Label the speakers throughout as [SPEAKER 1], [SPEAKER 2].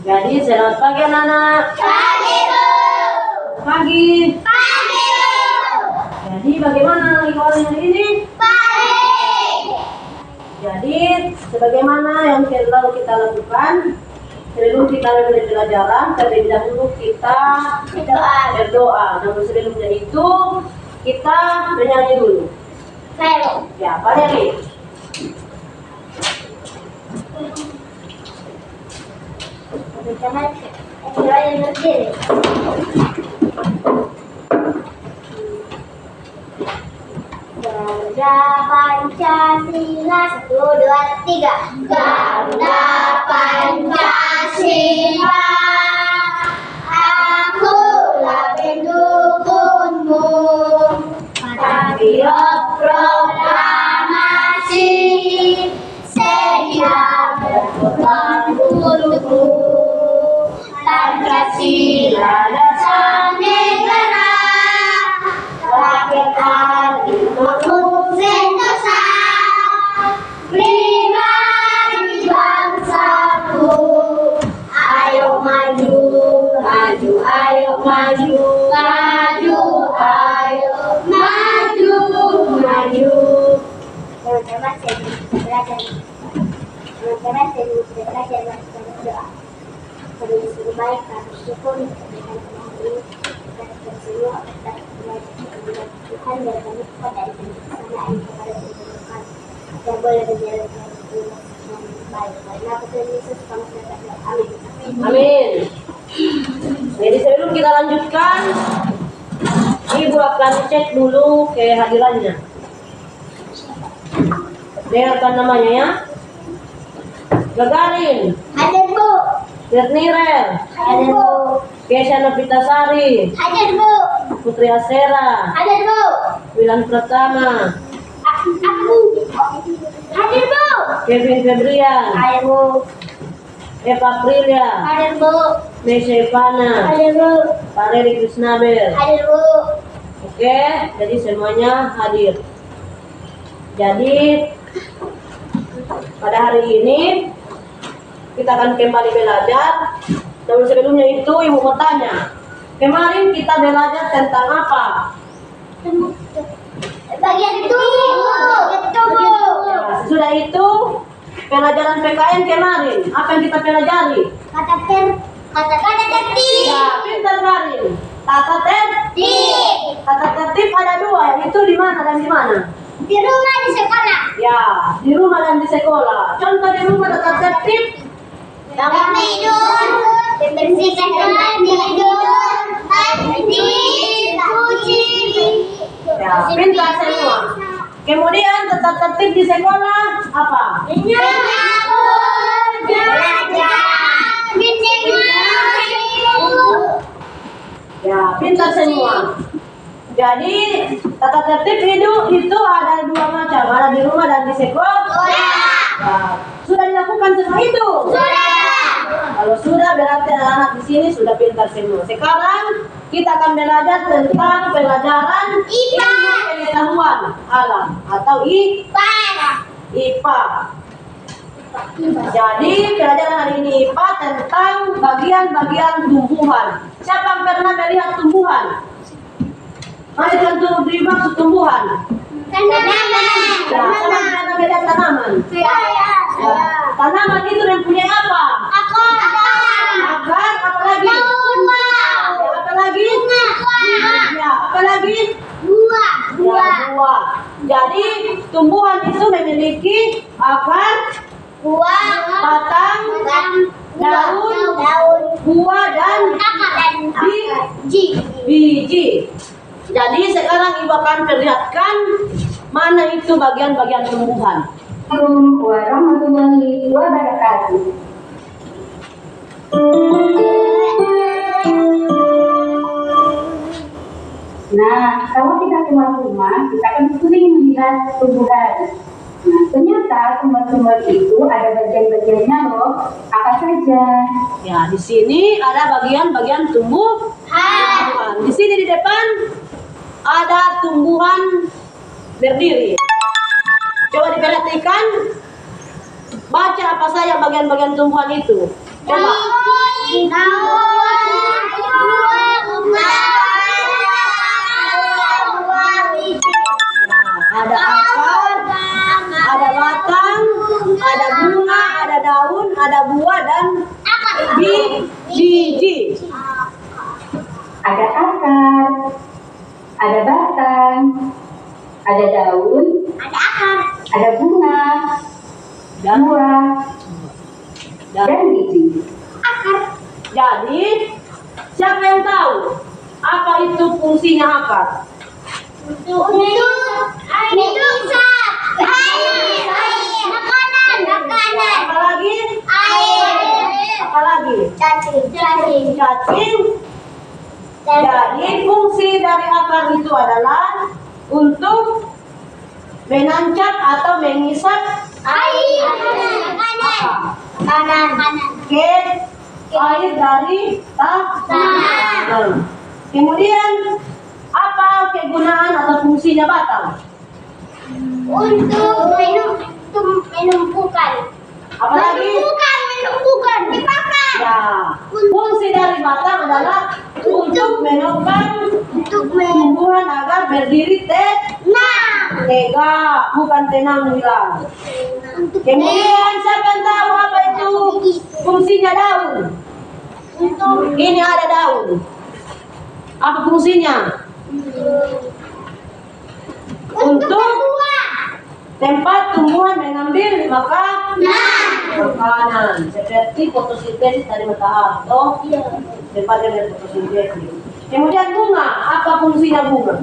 [SPEAKER 1] Jadi selamat pagi anak-anak.
[SPEAKER 2] Pagi, Bu.
[SPEAKER 1] Pagi.
[SPEAKER 2] Pagi, Bu.
[SPEAKER 1] Jadi bagaimana hari ini?
[SPEAKER 2] Baik.
[SPEAKER 1] Jadi sebagaimana yang selalu kita lakukan, sebelum kita mulai pelajaran, terlebih dahulu kita berdoa. Namun sebelumnya itu kita bernyanyi dulu.
[SPEAKER 2] Baik.
[SPEAKER 1] Ya, Pak Dewi.
[SPEAKER 2] Jangan yang berdiri. Garuda Pancasila 1, 2, 3. Garuda Pancasila, akulah pendukungmu. Patriot proklamasi, sedia berkorban untukmu. Pancasila dasar negara, rakyat adil makmur sentosa, pribadi bangsaku. Ayo maju, maju, ayo maju, maju, ayo maju, maju. Teman-teman, saya belajar. Teman-teman, saya belajar berdoa. Terus baik, harus syukur dengan kemahiran dan berseluruh atas kemampuan Tuhan dan kami kepada kebersamaan kepada Tuhan yang boleh berjalan dengan baik. Karena Tuhan Yesus kami berdoa. Amin.
[SPEAKER 1] Amin. Jadi sebelum kita lanjutkan, Ibu akan cek dulu kehadirannya. Dengarkan namanya ya. Gagarin.
[SPEAKER 2] Hadir, Bu.
[SPEAKER 1] Tirnirer.
[SPEAKER 2] Hadir, Bu.
[SPEAKER 1] Kesha Novitasari.
[SPEAKER 2] Hadir, Bu.
[SPEAKER 1] Putri Asera.
[SPEAKER 2] Hadir, Bu.
[SPEAKER 1] Wilan Pratama.
[SPEAKER 2] Aku. Hadir, Bu.
[SPEAKER 1] Kevin Febrian.
[SPEAKER 2] Hadir, Bu.
[SPEAKER 1] Eva Prilia.
[SPEAKER 2] Hadir, Bu.
[SPEAKER 1] Mesha Ivana.
[SPEAKER 2] Hadir, Bu.
[SPEAKER 1] Pareri Krisnabel.
[SPEAKER 2] Hadir, Bu.
[SPEAKER 1] Oke, jadi semuanya hadir. Jadi pada hari ini kita akan kembali belajar. Namun sebelumnya itu Ibu mau tanya, kemarin kita belajar tentang apa?
[SPEAKER 2] Bagian itu, Bu.
[SPEAKER 1] Ya, sesudah itu pelajaran PKN kemarin, apa yang kita pelajari?
[SPEAKER 2] Kata-kata tertib.
[SPEAKER 1] Ya, pintar Karin. Tata tertib. Tata tertib ada dua, itu di mana dan di mana?
[SPEAKER 2] Di rumah, di sekolah.
[SPEAKER 1] Ya, di rumah dan di sekolah. Contoh di rumah tata tertib.
[SPEAKER 2] Bangun tidur, membersihkan kamar tidur, mandi, cuci.
[SPEAKER 1] Ya, pintar semua. Kemudian tata tertib di sekolah apa?
[SPEAKER 2] Menyambut, belajar, bersemangat.
[SPEAKER 1] Ya, pintar semua. Jadi tata tertib itu ada dua macam, ada di rumah dan di sekolah. Ya, sudah dilakukan semua itu. Kalau sudah berarti anak-anak di sini sudah pintar semua. Sekarang kita akan belajar tentang pelajaran
[SPEAKER 2] IPA.
[SPEAKER 1] ilmu pengetahuan alam atau IPA. Jadi pelajaran hari ini IPA tentang bagian-bagian tumbuhan. Siapa yang pernah melihat tumbuhan? Mana yang dimaksud tumbuhan?
[SPEAKER 2] Tanaman.
[SPEAKER 1] Ya, siapa yang pernah melihat tanaman? Ya, tanaman itu yang punya apa? Akar, apa lagi? Ya, apa lagi? Ya, apa lagi?
[SPEAKER 2] Buah.
[SPEAKER 1] Ya, buah. Jadi tumbuhan itu memiliki akar, batang, daun, buah dan biji. Jadi sekarang Ibu akan perlihatkan mana itu bagian-bagian tumbuhan.
[SPEAKER 3] Assalamualaikum warahmatullahi wabarakatuh. Nah, kalau kita keluar rumah, kita kan sering melihat tumbuhan. Nah, ternyata tumbuhan-tumbuhan itu ada bagian-bagiannya loh. Apa saja?
[SPEAKER 1] Ya, di sini ada bagian-bagian tumbuhan. Di sini di depan ada tumbuhan berdiri. Coba diperhatikan, baca apa saja bagian-bagian tumbuhan itu. Coba. Ada akar, ada batang, ada bunga, ada daun, ada buah dan biji.
[SPEAKER 3] Ada akar, ada batang, ada daun, ada bunga, buah, dan biji.
[SPEAKER 1] Jadi, siapa yang tahu apa itu fungsinya akar? Apalagi? Cacing. Jadi fungsi dari akar itu adalah untuk menancap atau mengisap ke air dari tanah. Kemudian apa kegunaan atau fungsinya batang?
[SPEAKER 2] Untuk menumpukan.
[SPEAKER 1] Apalagi?
[SPEAKER 2] Menumpukan. Dipakai.
[SPEAKER 1] Ya, fungsi dari batang adalah untuk menopang tumbuhan agar berdiri tegak, bukan tenang hilang. Kemudian siapa yang tahu apa itu fungsinya daun? Ini ada daun. Apa fungsinya? Untuk tempat tumbuhan mengambil makanan seperti fotosintesis dari matahari. Tempat dari fotosintesis. Kemudian bunga, apa fungsinya bunga?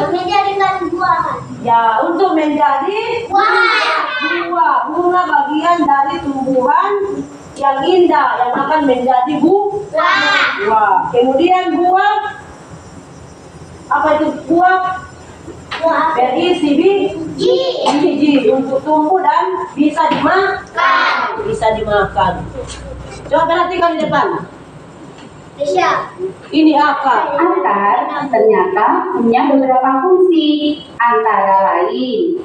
[SPEAKER 2] Menjadikan buah.
[SPEAKER 1] Ya, untuk menjadi buah. Bunga bagian dari tumbuhan yang indah yang akan menjadi buah. Kemudian buah, apa itu buah? Berisi biji untuk tumbuh dan bisa dimakan. Coba perhatikan di depan. Ini akar.
[SPEAKER 3] Akar ternyata punya beberapa fungsi, antara lain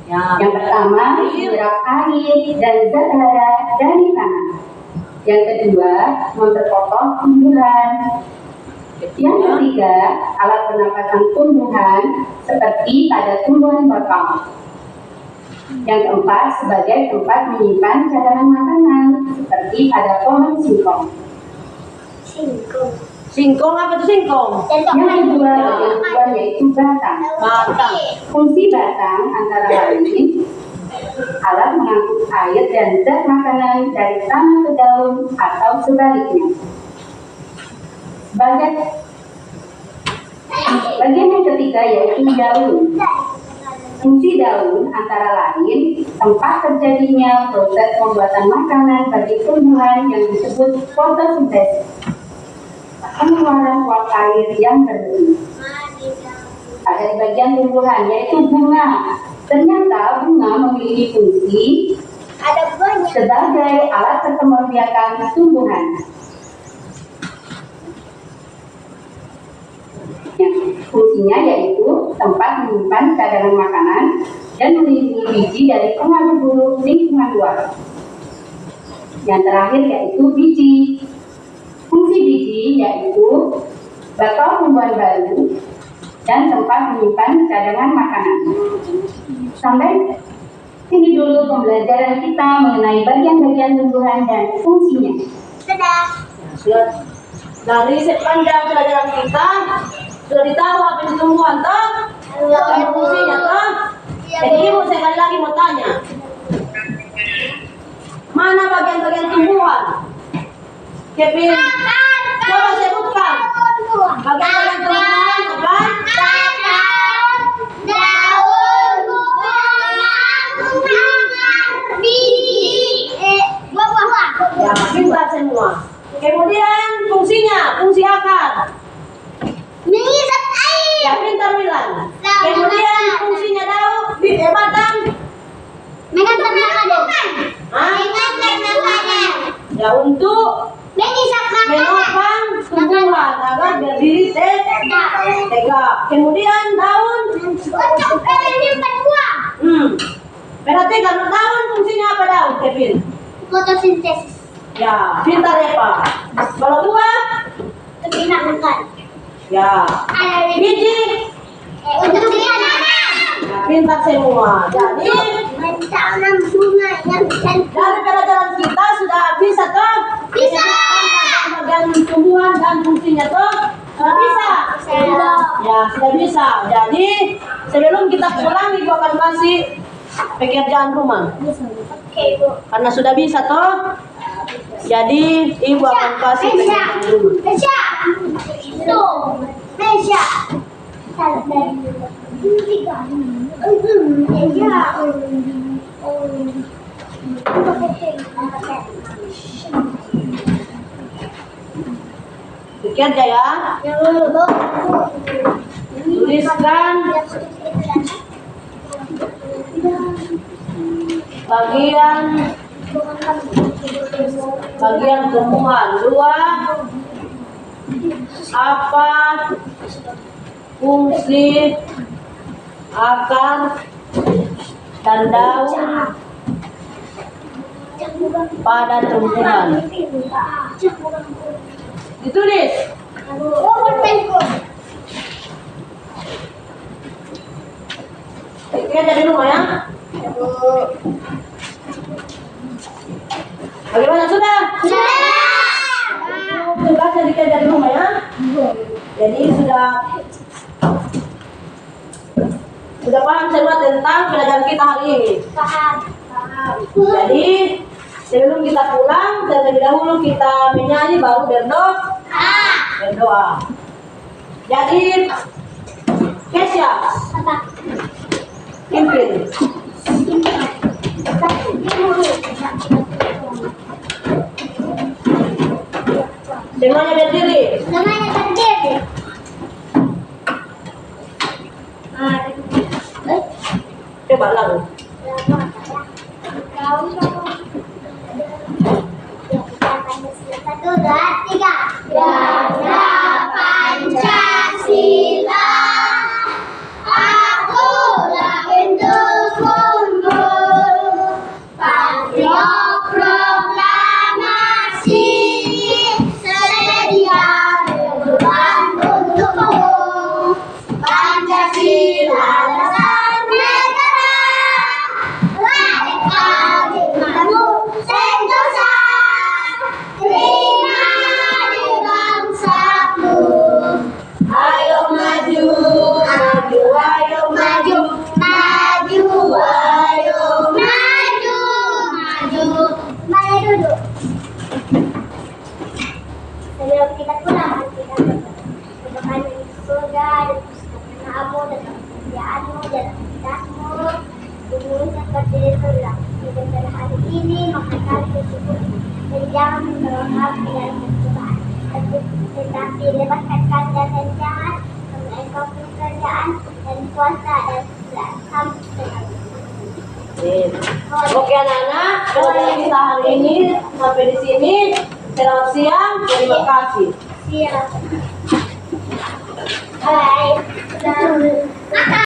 [SPEAKER 3] yang pertama menyerap air dan zat hara dari tanah. Yang kedua memperkokoh tumbuhan. Yang ketiga alat pernapasan tumbuhan seperti pada tumbuhan bakau. Yang keempat sebagai tempat menyimpan cadangan makanan seperti pada pohon singkong.
[SPEAKER 1] Singkong apa itu singkong?
[SPEAKER 3] Yang kedua yaitu batang. Fungsi batang antara lain alat mengangkut air dan zat makanan dari tanah ke daun atau sebaliknya. Bagian yang ketiga yaitu daun. Fungsi daun antara lain tempat terjadinya proses pembuatan makanan bagi tumbuhan yang disebut fotosintesis. Pengeluaran uap air yang berlebih. Ada di bagian tumbuhan yaitu bunga. Ternyata bunga memiliki fungsi sebagai alat perkembangbiakan tumbuhan. Fungsinya yaitu tempat menyimpan cadangan makanan dan melindungi biji dari pengaruh buruk lingkungan luar. Yang terakhir yaitu biji. Fungsi biji yaitu bakal tumbuhan baru dan tempat menyimpan cadangan makanan. Sampai sini dulu pembelajaran kita mengenai bagian-bagian tumbuhan dan fungsinya.
[SPEAKER 1] Dari sepanjang pelajaran kita sudah ditahu apa itu tumbuhan toh? Dan fungsinya toh? Jadi ibu sekali lagi mau tanya, mana bagian-bagian tumbuhan? Kevin, coba sebutkan bagian-bagian tumbuhan apa? Ya, pintar semua. Kemudian fungsinya, fungsi akar.
[SPEAKER 2] Mengisap air.
[SPEAKER 1] Ya, pintar bilang. Kemudian fungsinya daun, batang.
[SPEAKER 2] Mengantar makanan.
[SPEAKER 1] Hah?
[SPEAKER 2] Mengantar makanan.
[SPEAKER 1] Ya, untuk
[SPEAKER 2] Mengisap makanan.
[SPEAKER 1] menopang tumbuhan agar berdiri tegak. Kemudian daun.
[SPEAKER 2] Untuk menyimpan buah.
[SPEAKER 1] Berarti kalau daun fungsinya apa daun, Kevin?
[SPEAKER 2] Fotosintesis.
[SPEAKER 1] Ya, pintar ya Pak. Kalau buah?
[SPEAKER 2] Tidak makan.
[SPEAKER 1] Ya.
[SPEAKER 2] Ada
[SPEAKER 1] Biji?
[SPEAKER 2] untuk ditanam.
[SPEAKER 1] Ya, pintar semua. Jadi,
[SPEAKER 2] Menanam bunga yang cantik.
[SPEAKER 1] dari pelajaran kita sudah bisa toh?
[SPEAKER 2] Bisa.
[SPEAKER 1] Bagian tumbuhan dan fungsinya toh? Sudah bisa? Ya, sudah bisa. Jadi, sebelum kita pulang, Ibu akan kasih pekerjaan rumah.
[SPEAKER 2] Oke, Bu.
[SPEAKER 1] Karena sudah bisa toh? Jadi, Ibu akan kasih pekerjaan rumah.
[SPEAKER 2] Mesya. Itu. Mesya. Salah dari tiga. Mesya.
[SPEAKER 1] Bekerja ya. Tuliskan bagian tumbuhan. 2. Apa fungsi akar dan daun pada tumbuhan? Ditulis. Kerja di rumah ya. Bagaimana sudah? Tugasnya dikerja di rumah ya. Jadi sudah paham semua tentang pelajaran kita hari ini. Jadi sebelum kita pulang, terlebih dahulu kita menyanyi baru berdoa. Jadi Kesya, pimpin. Semuanya berdiri.
[SPEAKER 2] Namanya berdiri.
[SPEAKER 1] Coba lalu.
[SPEAKER 2] Satu, dua, tiga. Ganda Pancasila, akulah untukmu. Patriot proklamasi, sedia berjuang untukmu. Pancasila dasar negara, mereka dimamu sentosa. Terima di bangsamu.
[SPEAKER 1] Ayo maju, maju, ayo maju.
[SPEAKER 2] Maju, ayo maju, maju. Mana duduk? Sebelum kita pulang, kita berdoa di surga, dan namamu, dan pekerjaanmu, dan aktivitasmu. Umur seperti itulah. Hidup pada hari ini, maka kali bersyukur. Dan jangan mengharap dalam percobaan. Tetapi lepaskan kanda dan jangan engkau pekerjaan dan puasa dan sholat sampai.
[SPEAKER 1] Oke anak-anak, pelajaran kita hari ini sampai di sini. Selamat siang, terima kasih.
[SPEAKER 2] Siap. Bye.